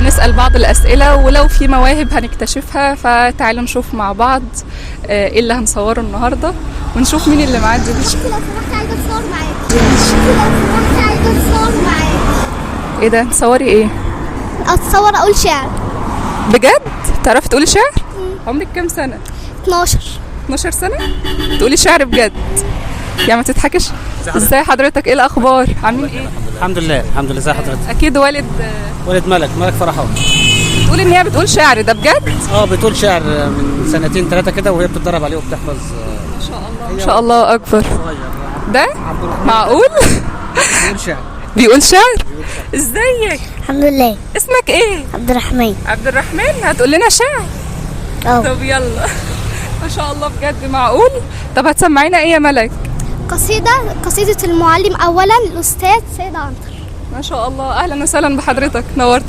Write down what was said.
هنسأل بعض الأسئلة ولو في مواهب هنكتشفها، فتعالوا نشوف مع بعض ايه اللي هنصوره النهاردة ونشوف مين اللي معدي. لو سمحت عايزة اتصور معاك. لو سمحت عايزة اتصور معاك. ايه ده؟ تصوري ايه؟ اتصور اقول شعر. بجد؟ تعرفي تقولي شعر؟ عمرك كام سنة؟ 12. 12 سنة؟ تقولي شعر بجد؟ يعني ما تضحكش. ازاي حضرتك؟ ايه الأخبار؟ عاملين ايه؟ الحمد لله الحمد لله. ازي حضرتك؟ أكيد والد ملك فرحان. بتقول إن هي بتقول شعر، ده بجد؟ بتقول شعر من سنتين 3 كده وهي بتتدرب عليه وبتحفظ. ما شاء الله ما شاء الله أكبر. ده؟ معقول؟ بيقول شعر. بيقول شعر؟ ازيك؟ الحمد لله. اسمك ايه؟ عبد الرحمن. عبد الرحمن. هتقول لنا شعر؟ طب يلا. ما شاء الله بجد. معقول؟ طب هتسمعينا ايه يا ملك؟ قصيدة المعلم أولا الأستاذ سيد عنتر. ما شاء الله. أهلا وسهلا بحضرتك، نورت.